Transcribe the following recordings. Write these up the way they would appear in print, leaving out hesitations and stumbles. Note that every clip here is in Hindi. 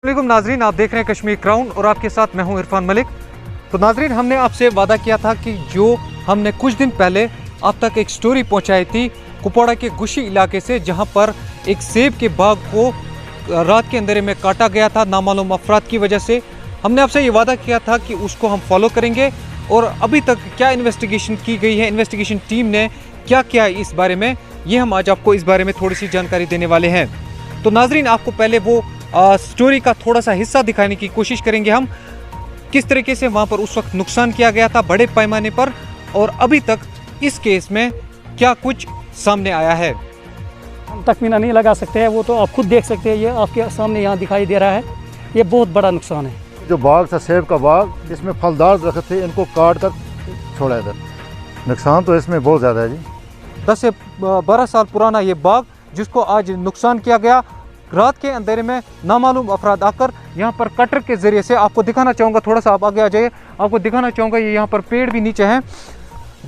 वालेकुम नाजरीन, आप देख रहे हैं कश्मीर क्राउन और आपके साथ मैं हूं इरफान मलिक। तो नाजरीन, हमने आपसे वादा किया था कि जो हमने कुछ दिन पहले आप तक एक स्टोरी पहुंचाई थी कुपवाड़ा के गुशी इलाके से, जहां पर एक सेब के बाग को रात के अंधेरे में काटा गया था नामालूम अफराद की वजह से। हमने आपसे ये वादा किया था कि उसको हम फॉलो करेंगे और अभी तक क्या इन्वेस्टिगेशन की गई है, इन्वेस्टिगेशन टीम ने क्या किया है इस बारे में, ये हम आज आपको इस बारे में थोड़ी सी जानकारी देने वाले हैं। तो नाजरीन, आपको पहले वो स्टोरी का थोड़ा सा हिस्सा दिखाने की कोशिश करेंगे हम, किस तरीके से वहां पर उस वक्त नुकसान किया गया था बड़े पैमाने पर, और अभी तक इस केस में क्या कुछ सामने आया है। हम तखमीना नहीं लगा सकते हैं, वो तो आप खुद देख सकते हैं, ये आपके सामने यहाँ दिखाई दे रहा है। ये बहुत बड़ा नुकसान है। जो बाग था सेब का बाग, इसमें फलदार दरख्त थे, इनको काट कर छोड़ा इधर। नुकसान तो इसमें बहुत ज़्यादा है जी। 10 से 12 साल पुराना ये बाग जिसको आज नुकसान किया गया, रात के अंधेरे में नामालूम अफराद आकर यहाँ पर कटर के जरिए से, आपको दिखाना चाहूँगा, थोड़ा सा आप आगे आ जाइए, आपको दिखाना चाहूँगा, ये यहाँ पर पेड़ भी नीचे हैं।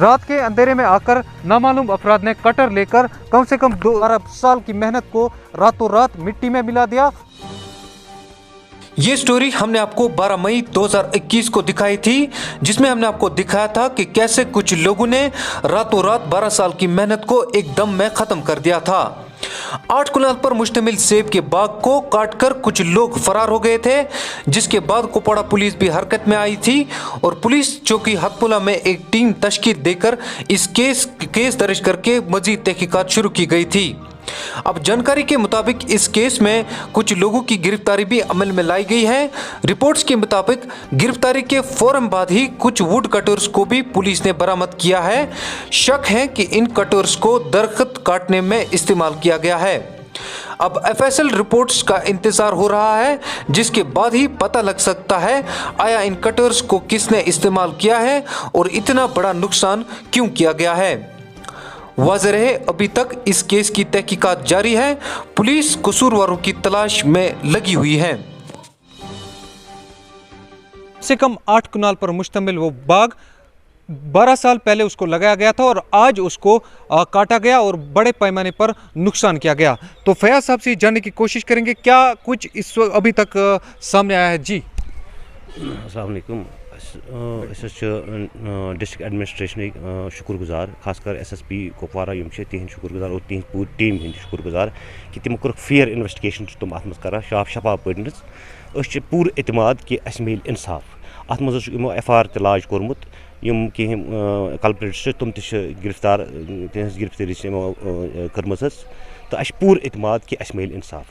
रात के अंधेरे में आकर नामालूम अफराद ने कटर लेकर कम से कम 12 साल की मेहनत को रातों रात मिट्टी में मिला दिया। ये स्टोरी हमने आपको 12 मई 2021 को दिखाई थी, जिसमें हमने आपको दिखाया था कि कैसे कुछ लोगों ने रातों रात 12 साल की मेहनत को एक दम में खत्म कर दिया था। 8 कुनाल पर मुश्तमिल सेब के बाग को काटकर कुछ लोग फरार हो गए थे, जिसके बाद कुपवाड़ा पुलिस भी हरकत में आई थी और पुलिस चौकी हथपुला में एक टीम तश्कील देकर इस केस दर्ज करके मजीद तहकीकात शुरू की गई थी। अब जानकारी के मुताबिक इस केस में कुछ लोगों की गिरफ्तारी भी अमल में लाई गई है। रिपोर्ट्स के मुताबिक गिरफ्तारी के फौरन बाद ही कुछ वुड कटर्स को भी पुलिस ने बरामद किया है। शक है कि इन कटर्स को दरख्त काटने में इस्तेमाल किया गया है। अब एफएसएल रिपोर्ट्स का इंतजार हो रहा है, जिसके बाद ही पता लग सकता है आया इन कटर्स को किसने इस्तेमाल किया है और इतना बड़ा नुकसान क्यों किया गया है। वाज़ेह रहे, अभी तक इस केस की तहकीकात जारी है। पुलिस कसूरवारों की तलाश में लगी हुई है। से कम 8 कुनाल पर मुश्तमिल वो बाग 12 साल पहले उसको लगाया गया था और आज उसको काटा गया और बड़े पैमाने पर नुकसान किया गया। तो फयाज साहब से जानने की कोशिश करेंगे क्या कुछ इस वक्त अभी तक सामने आया है। जी अस्सलाम वालेकुम। डिस्ट्रिक्ट एडमिनिस्ट्रेशन शुक्रगुजार, खासकर SSP कुपवारा तिहंद शुक्रगुजार और तिहंद पूरी टीम हंद शुक्रगुजार कि तिम कोर फेयर इन्वेस्टिगेशन तुम अत कर साफ शफाफ पे पूर एतमाद कि अस मिल इंसाफ। अत मो FIR ते लाज कोर्मुत, यम कह कल्प्रिट्स तुम गिरफ्तार, तिहंज गिरफ्तारी कर्म, तो अस पूर एतमाद कि अस मिल इंसाफ।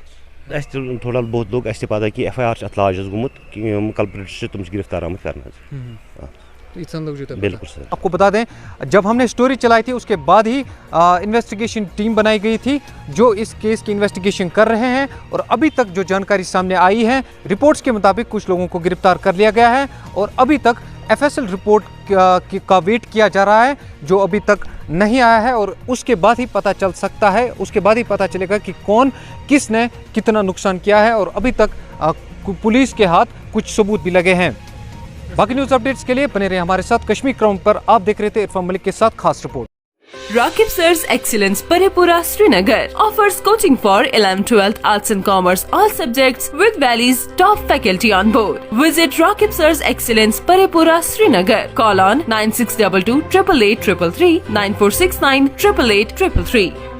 थोड़ा बहुत लोग ऐसे पता कि FIR अत लाज गुमुत कि कल्प्रिट्स तुम गिरफ्तार आमत करना। बिल्कुल सर। आपको बता दें, जब हमने स्टोरी चलाई थी उसके बाद ही इन्वेस्टिगेशन टीम बनाई गई थी जो इस केस की इन्वेस्टिगेशन कर रहे हैं, और अभी तक जो जानकारी सामने आई है, रिपोर्ट्स के मुताबिक कुछ लोगों को गिरफ्तार कर लिया गया है और अभी तक FSL रिपोर्ट का वेट किया जा रहा है, जो अभी तक नहीं आया है, और उसके बाद ही पता चल सकता है, उसके बाद ही पता चलेगा कि कौन किसने कितना नुकसान किया है, और अभी तक पुलिस के हाथ कुछ सबूत भी लगे हैं। बाकी न्यूज अपडेट्स के लिए बने रहे हमारे साथ। कश्मीर क्राउन पर आप देख रहे थे इरफान मलिक के साथ खास report. Rakib Sir's Excellence Parepura Srinagar offers coaching for 11th, 12th, Arts and Commerce, all subjects with Valley's top faculty on board. Visit Rakib Sir's Excellence Parepura Srinagar. Call on 9622 888 333 9469 888 333.